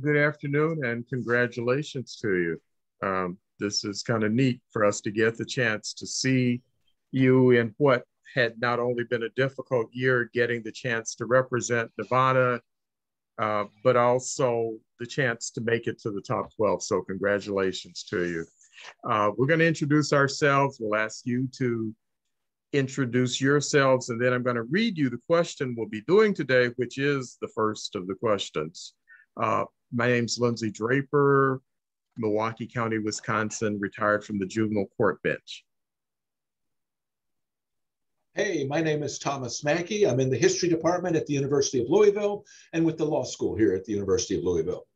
Good afternoon and congratulations to you. This is kind of neat for us to get the chance to see you in what had not only been a difficult year getting the chance to represent Nevada, but also the chance to make it to the top 12. So congratulations to you. We're going to introduce ourselves. We'll ask you to introduce yourselves, and then I'm going to read you the question we'll be doing today, which is the first of the questions. My name's Lindsay Draper, Milwaukee County, Wisconsin, retired from the juvenile court bench. Hey, my name is Thomas Mackey. I'm in the history department at the University of Louisville and with the law school here at the University of Louisville.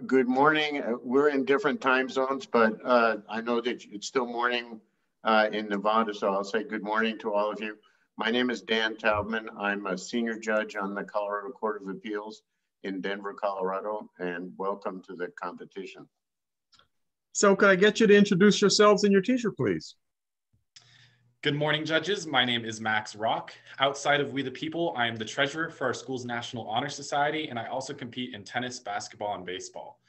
Good morning. We're in different time zones, but I know that it's still morning in Nevada, so I'll say good morning to all of you. My name is Dan Taubman. I'm a senior judge on the Colorado Court of Appeals in Denver, Colorado, and welcome to the competition. So can I get you to introduce yourselves and your teacher, please? Good morning, judges. My name is Max Rock. Outside of We the People, I am the treasurer for our school's National Honor Society, and I also compete in tennis, basketball, and baseball.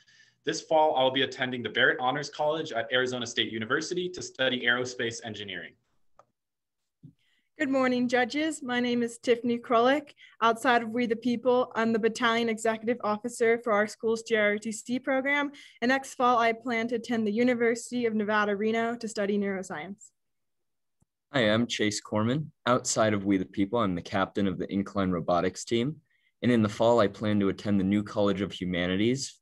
This fall, I'll be attending the Barrett Honors College at Arizona State University to study aerospace engineering. Good morning, judges. My name is Tiffany Krolik. Outside of We the People, I'm the Battalion Executive Officer for our school's JROTC program, and next fall, I plan to attend the University of Nevada, Reno to study neuroscience. Hi, I'm Chase Corman. Outside of We the People, I'm the captain of the Incline Robotics team, and in the fall, I plan to attend the New College of Humanities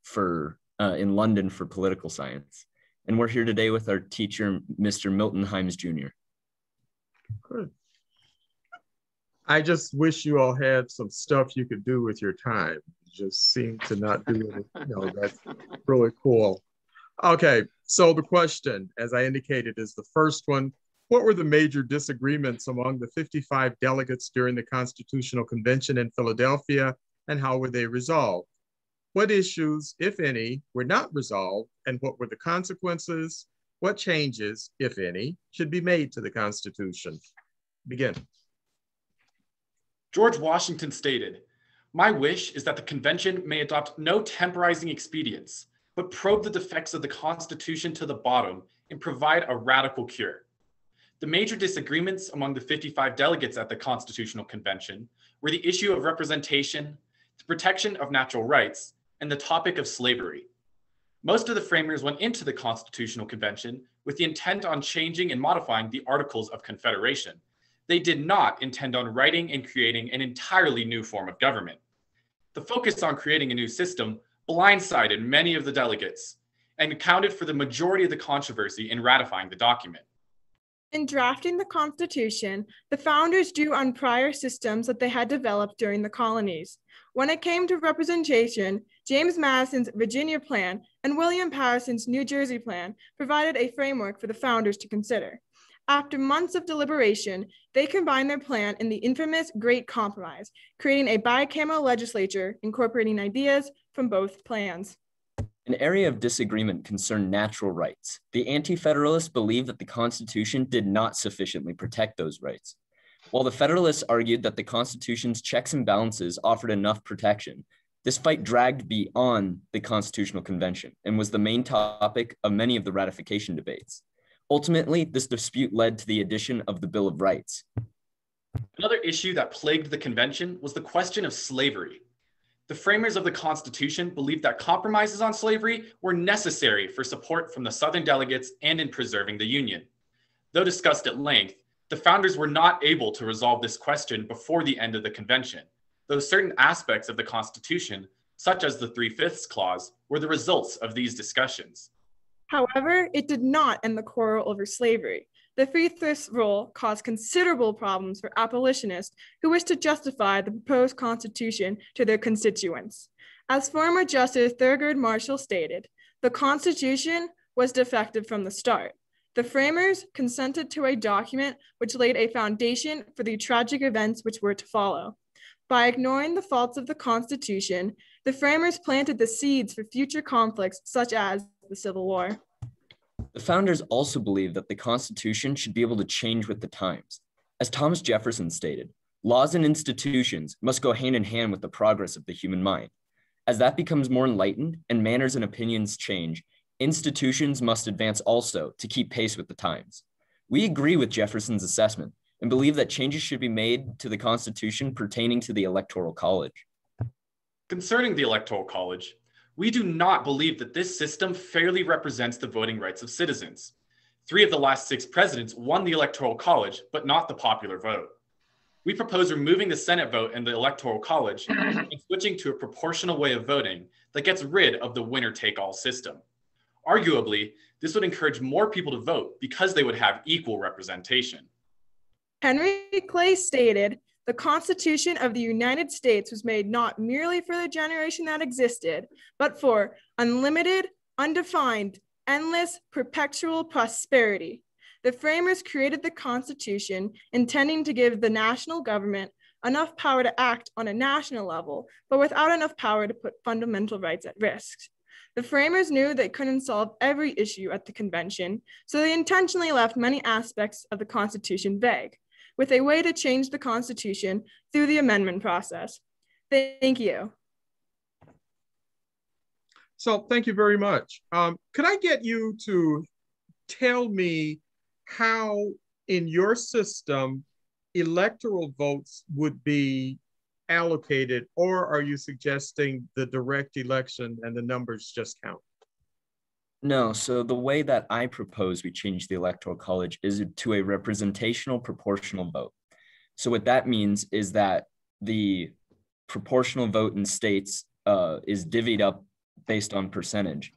in London for political science. And we're here today with our teacher, Mr. Milton Himes Jr. Good. I just wish you all had some stuff you could do with your time. You just seem to not do it. That's really cool. Okay, so the question, as I indicated, is the first one. What were the major disagreements among the 55 delegates during the Constitutional Convention in Philadelphia, and how were they resolved? What issues, if any, were not resolved, and what were the consequences? What changes, if any, should be made to the Constitution? Begin. George Washington stated, "My wish is that the convention may adopt no temporizing expedients, but probe the defects of the Constitution to the bottom and provide a radical cure." The major disagreements among the 55 delegates at the Constitutional Convention were the issue of representation, the protection of natural rights, and the topic of slavery. Most of the framers went into the Constitutional Convention with the intent on changing and modifying the Articles of Confederation. They did not intend on writing and creating an entirely new form of government. The focus on creating a new system blindsided many of the delegates and accounted for the majority of the controversy in ratifying the document. In drafting the Constitution, the founders drew on prior systems that they had developed during the colonies. When it came to representation, James Madison's Virginia Plan and William Paterson's New Jersey Plan provided a framework for the founders to consider. After months of deliberation, they combined their plan in the infamous Great Compromise, creating a bicameral legislature incorporating ideas from both plans. An area of disagreement concerned natural rights. The Anti-Federalists believed that the Constitution did not sufficiently protect those rights, while the Federalists argued that the Constitution's checks and balances offered enough protection. This fight dragged beyond the Constitutional Convention and was the main topic of many of the ratification debates. Ultimately, this dispute led to the addition of the Bill of Rights. Another issue that plagued the convention was the question of slavery. The framers of the Constitution believed that compromises on slavery were necessary for support from the Southern delegates and in preserving the Union. Though discussed at length, the founders were not able to resolve this question before the end of the convention, though certain aspects of the Constitution, such as the 3/5 clause, were the results of these discussions. However, it did not end the quarrel over slavery. The 3/5 rule caused considerable problems for abolitionists who wished to justify the proposed Constitution to their constituents. As former Justice Thurgood Marshall stated, the Constitution was defective from the start. The framers consented to a document which laid a foundation for the tragic events which were to follow. By ignoring the faults of the Constitution, the framers planted the seeds for future conflicts such as the Civil War. The founders also believed that the Constitution should be able to change with the times. As Thomas Jefferson stated, Laws and institutions must go hand in hand with the progress of the human mind. As that becomes more enlightened and manners and opinions change, institutions must advance also to keep pace with the times. We agree with Jefferson's assessment and believe that changes should be made to the Constitution pertaining to the Electoral College. Concerning the Electoral College, we do not believe that this system fairly represents the voting rights of citizens. 3 of the last 6 presidents won the Electoral College, but not the popular vote. We propose removing the Senate vote in the Electoral College and switching to a proportional way of voting that gets rid of the winner-take-all system. Arguably, this would encourage more people to vote because they would have equal representation. Henry Clay stated, "The Constitution of the United States was made not merely for the generation that existed, but for unlimited, undefined, endless, perpetual prosperity." The framers created the Constitution intending to give the national government enough power to act on a national level, but without enough power to put fundamental rights at risk. The framers knew they couldn't solve every issue at the convention, so they intentionally left many aspects of the Constitution vague, with a way to change the Constitution through the amendment process. Thank you. So thank you very much. Could I get you to tell me how in your system electoral votes would be allocated, or are you suggesting the direct election and the numbers just count? No, so the way that I propose we change the Electoral College is to a representational proportional vote. So what that means is that the proportional vote in states is divvied up based on percentage.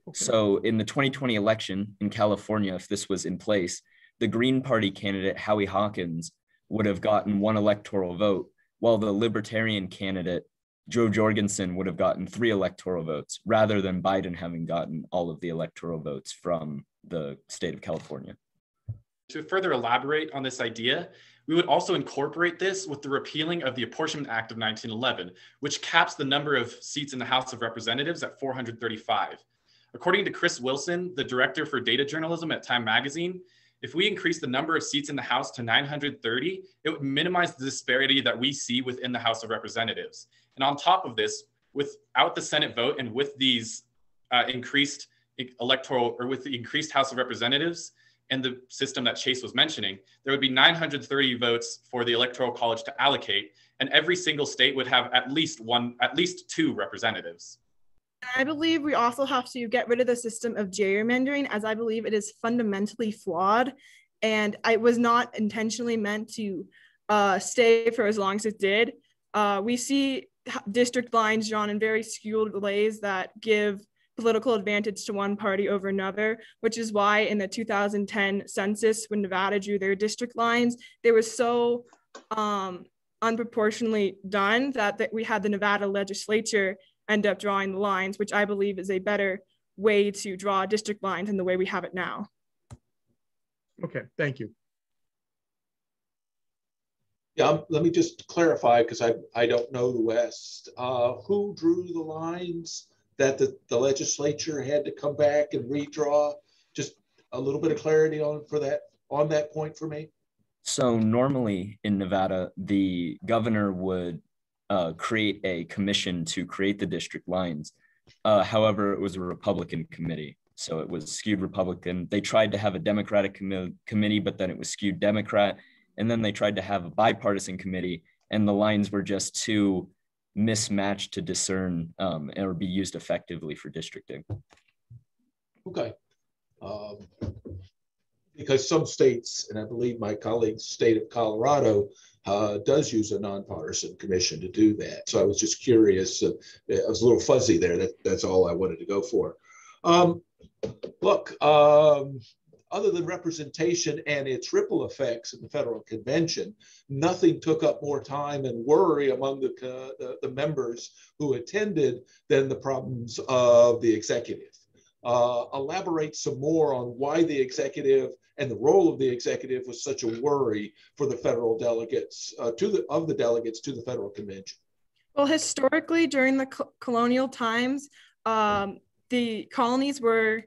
Okay. So in the 2020 election in California, if this was in place, the Green Party candidate, Howie Hawkins, would have gotten 1 electoral vote, while the Libertarian candidate, Joe Jorgensen, would have gotten 3 electoral votes, rather than Biden having gotten all of the electoral votes from the state of California. To further elaborate on this idea, we would also incorporate this with the repealing of the Apportionment Act of 1911, which caps the number of seats in the House of Representatives at 435. According to Chris Wilson, the director for data journalism at Time Magazine, if we increase the number of seats in the House to 930, it would minimize the disparity that we see within the House of Representatives. And on top of this, without the Senate vote and with these increased electoral, or with the increased House of Representatives and the system that Chase was mentioning, there would be 930 votes for the Electoral College to allocate, and every single state would have at least 2 representatives. I believe we also have to get rid of the system of gerrymandering, as I believe it is fundamentally flawed, and it was not intentionally meant to stay for as long as it did. We see district lines drawn in very skewed ways that give political advantage to one party over another, which is why in the 2010 census, when Nevada drew their district lines, they were so unproportionately done that we had the Nevada legislature end up drawing the lines, which I believe is a better way to draw district lines than the way we have it now. Okay, thank you. Yeah, let me just clarify, because I don't know the West. Who drew the lines that the legislature had to come back and redraw? Just a little bit of clarity on that point for me. So normally in Nevada, the governor would create a commission to create the district lines. However, it was a Republican committee, so it was skewed Republican. They tried to have a Democratic committee, but then it was skewed Democrat. And then they tried to have a bipartisan committee, and the lines were just too mismatched to discern or be used effectively for districting. Okay. Because some states, and I believe my colleague's state of Colorado, does use a nonpartisan commission to do that. So I was just curious. I was a little fuzzy there. That's all I wanted to go for. Look, other than representation and its ripple effects in the federal convention, nothing took up more time and worry among the members who attended than the problems of the executive. Elaborate some more on why the executive and the role of the executive was such a worry for the federal delegates, of the delegates to the federal convention. Well, historically, during the colonial times, the colonies were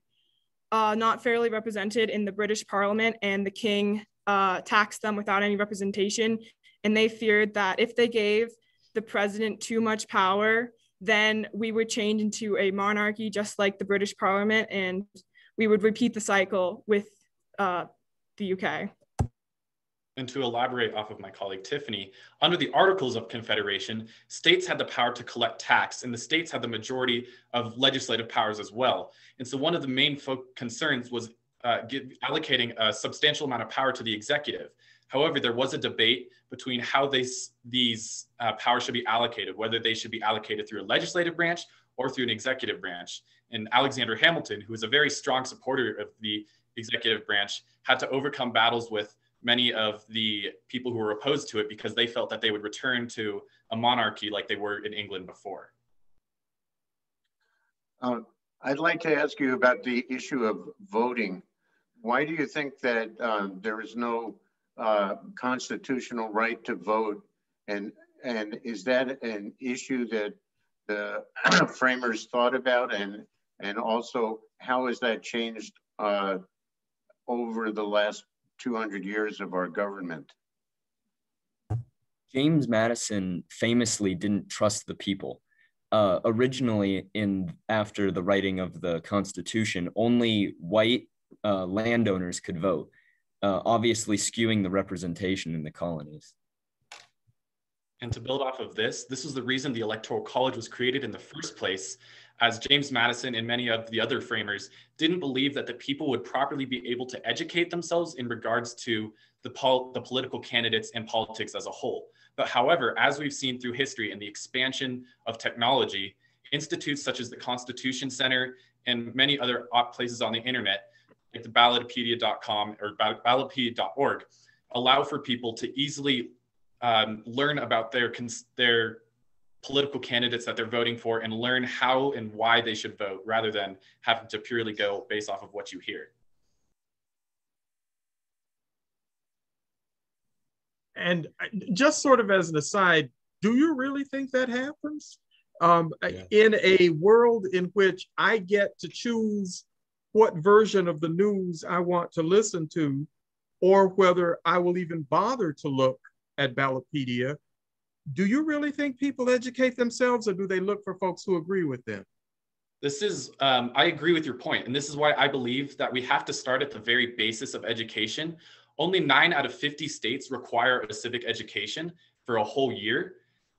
not fairly represented in the British Parliament, and the king taxed them without any representation. And they feared that if they gave the president too much power, then we would change into a monarchy just like the British Parliament, and we would repeat the cycle with the UK. And to elaborate off of my colleague Tiffany, under the Articles of Confederation, states had the power to collect tax, and the states had the majority of legislative powers as well. And so one of the main concerns was allocating a substantial amount of power to the executive. However, there was a debate between how these powers should be allocated, whether they should be allocated through a legislative branch or through an executive branch. And Alexander Hamilton, who was a very strong supporter of the executive branch, had to overcome battles with many of the people who were opposed to it because they felt that they would return to a monarchy like they were in England before. I'd like to ask you about the issue of voting. Why do you think that there is no constitutional right to vote? And is that an issue that the framers thought about? And also, how has that changed over the last 200 years of our government? James Madison famously didn't trust the people. Originally, after the writing of the Constitution, only white landowners could vote, obviously skewing the representation in the colonies. And to build off of this was the reason the Electoral College was created in the first place, as James Madison and many of the other framers didn't believe that the people would properly be able to educate themselves in regards to the political candidates and politics as a whole. But however, as we've seen through history and the expansion of technology, institutes such as the Constitution Center and many other places on the internet, like the ballotpedia.com or ballotpedia.org, allow for people to easily learn about their political candidates that they're voting for and learn how and why they should vote rather than having to purely go based off of what you hear. And just sort of as an aside, do you really think that happens? In a world in which I get to choose what version of the news I want to listen to, or whether I will even bother to look at Ballotpedia, do you really think people educate themselves, or do they look for folks who agree with them? This is, I agree with your point, and this is why I believe that we have to start at the very basis of education. Only 9 out of 50 states require a civic education for a whole year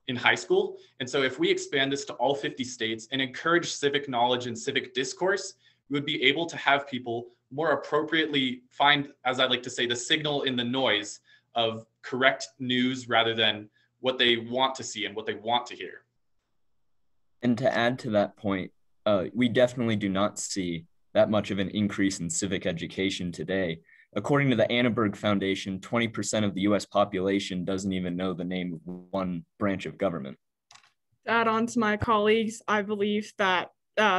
in high school. And so if we expand this to all 50 states and encourage civic knowledge and civic discourse, we would be able to have people more appropriately find, as I like to say, the signal in the noise of correct news rather than what they want to see and what they want to hear. And to add to that point, we definitely do not see that much of an increase in civic education today. According to the Annenberg Foundation, 20% of the US population doesn't even know the name of one branch of government. To add on to my colleagues, I believe that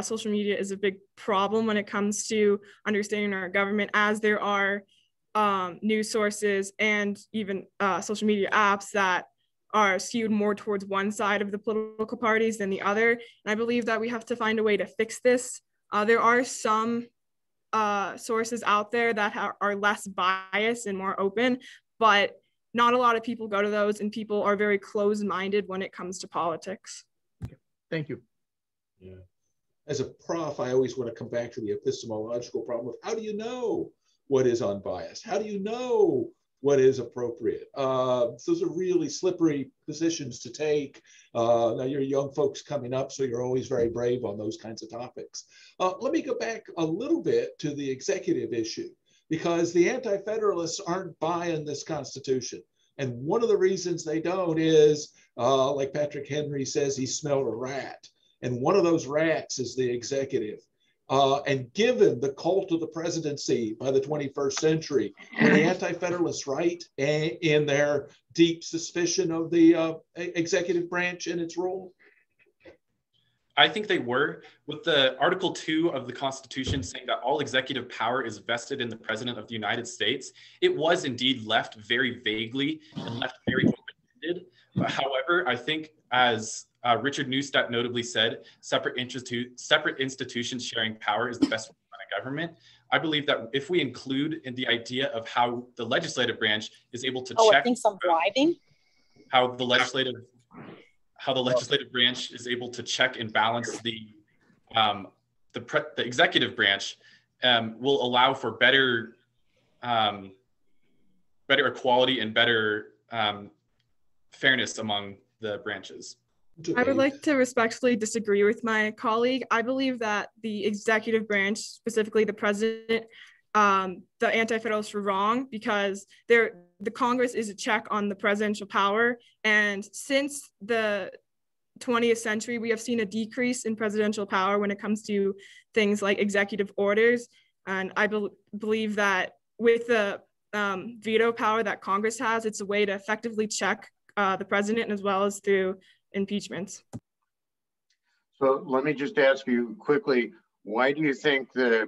social media is a big problem when it comes to understanding our government, as there are news sources and even social media apps that are skewed more towards one side of the political parties than the other. And I believe that we have to find a way to fix this. There are some sources out there that are less biased and more open, but not a lot of people go to those, and people are very closed-minded when it comes to politics. Okay. Thank you. Yeah. As a prof, I always want to come back to the epistemological problem of how do you know what is unbiased? How do you know what is appropriate? Those are really slippery positions to take. Now you're young folks coming up, so you're always very brave on those kinds of topics. Let me go back a little bit to the executive issue, because the anti-federalists aren't buying this Constitution. And one of the reasons they don't is, like Patrick Henry says, he smelled a rat. And one of those rats is the executive. And given the cult of the presidency by the 21st century, were the anti-federalists right in their deep suspicion of the executive branch and its role? I think they were. With the Article 2 of the Constitution saying that all executive power is vested in the President of the United States, it was indeed left very vaguely and left very open-ended. However, I think, as Richard Neustadt notably said, separate institutions sharing power is the best way to run a government. I believe that if we include in the idea of how the legislative branch is able to check. I think I'm driving. how the legislative branch is able to check and balance the executive branch, will allow for better equality and better fairness among the branches. I would like to respectfully disagree with my colleague. I believe that the executive branch, specifically the president, the Anti-Federalists were wrong, because the Congress is a check on the presidential power. And since the 20th century, we have seen a decrease in presidential power when it comes to things like executive orders. And I believe that with the veto power that Congress has, it's a way to effectively check the president, as well as through impeachments. So let me just ask you quickly, why do you think the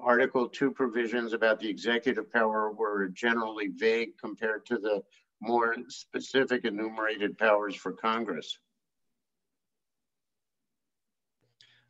Article 2 provisions about the executive power were generally vague compared to the more specific enumerated powers for Congress?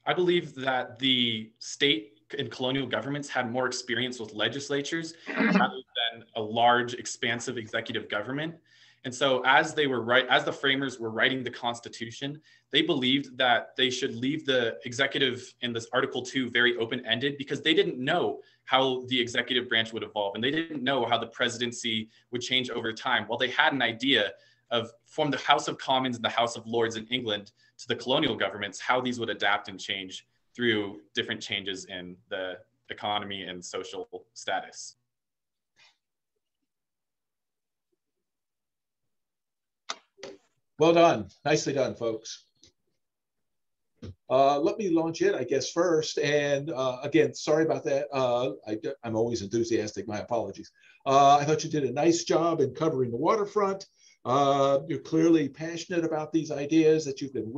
I believe that the state and colonial governments had more experience with legislatures rather than a large, expansive executive government. And so as the framers were writing the Constitution, they believed that they should leave the executive in this Article 2 very open-ended, because they didn't know how the executive branch would evolve, and they didn't know how the presidency would change over time. While they had an idea of, from the House of Commons and the House of Lords in England to the colonial governments, how these would adapt and change through different changes in the economy and social status. Well done. Nicely done, folks. Let me launch it, I guess, first. And again, sorry about that. I'm always enthusiastic. My apologies. I thought you did a nice job in covering the waterfront. You're clearly passionate about these ideas that you've been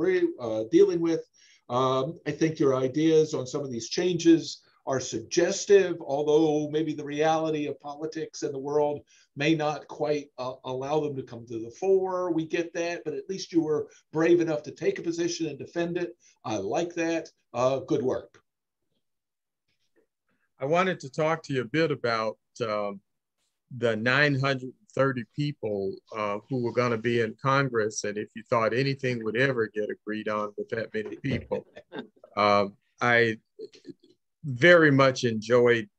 dealing with. I think your ideas on some of these changes are suggestive, although maybe the reality of politics in the world may not quite allow them to come to the fore. We get that, but at least you were brave enough to take a position and defend it. I like that. Good work. I wanted to talk to you a bit about the 930 people who were going to be in Congress, and if you thought anything would ever get agreed on with that many people. I very much enjoyed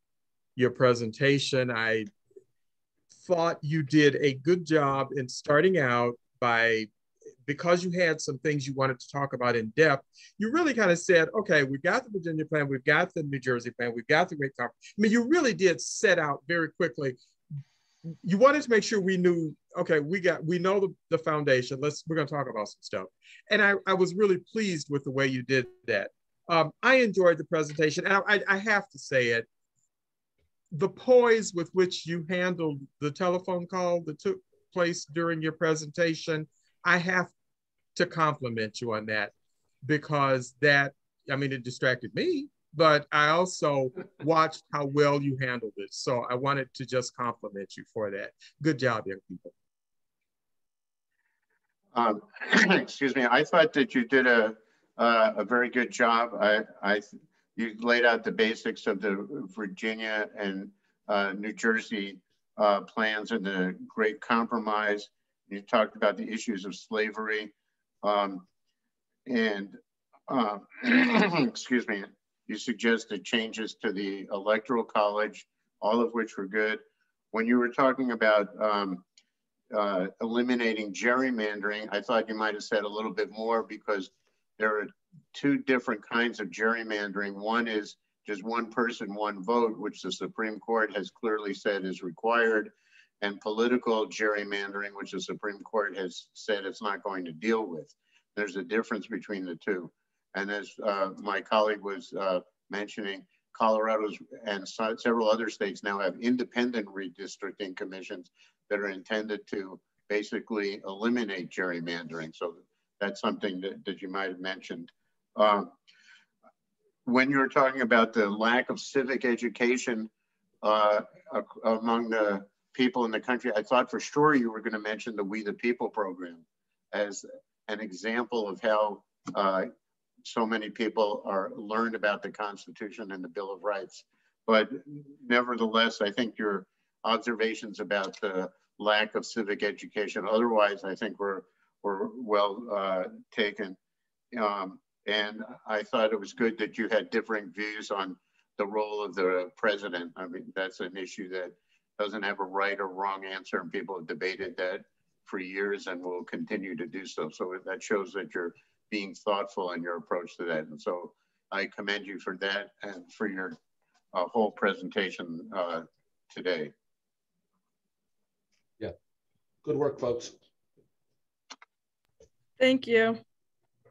your presentation. I thought you did a good job in starting out because you had some things you wanted to talk about in depth. You really kind of said, okay, we've got the Virginia plan, we've got the New Jersey plan, we've got the Great Conference. I mean, you really did set out very quickly. You wanted to make sure we knew, okay, we know the foundation. We're going to talk about some stuff. And I was really pleased with the way you did that. I enjoyed the presentation, and I have to say it, the poise with which you handled the telephone call that took place during your presentation, I have to compliment you on that, because it distracted me, but I also watched how well you handled it. So I wanted to just compliment you for that. Good job, young people. Excuse me, I thought that you did a very good job. You laid out the basics of the Virginia and New Jersey plans and the Great Compromise. You talked about the issues of slavery, excuse me, you suggested changes to the Electoral College, all of which were good. When you were talking about eliminating gerrymandering, I thought you might have said a little bit more, because there are two different kinds of gerrymandering. One is just one person, one vote, which the Supreme Court has clearly said is required, and political gerrymandering, which the Supreme Court has said it's not going to deal with. There's a difference between the two. And as my colleague was mentioning, Colorado's and several other states now have independent redistricting commissions that are intended to basically eliminate gerrymandering. So that's something that you might have mentioned. When you were talking about the lack of civic education among the people in the country, I thought for sure you were going to mention the We the People program as an example of how so many people learned about the Constitution and the Bill of Rights. But nevertheless, I think your observations about the lack of civic education. Otherwise, I think we're well taken. And I thought it was good that you had differing views on the role of the president. I mean, that's an issue that doesn't have a right or wrong answer, and people have debated that for years and will continue to do so. So that shows that you're being thoughtful in your approach to that. And so I commend you for that and for your whole presentation today. Yeah, good work, folks. Thank you.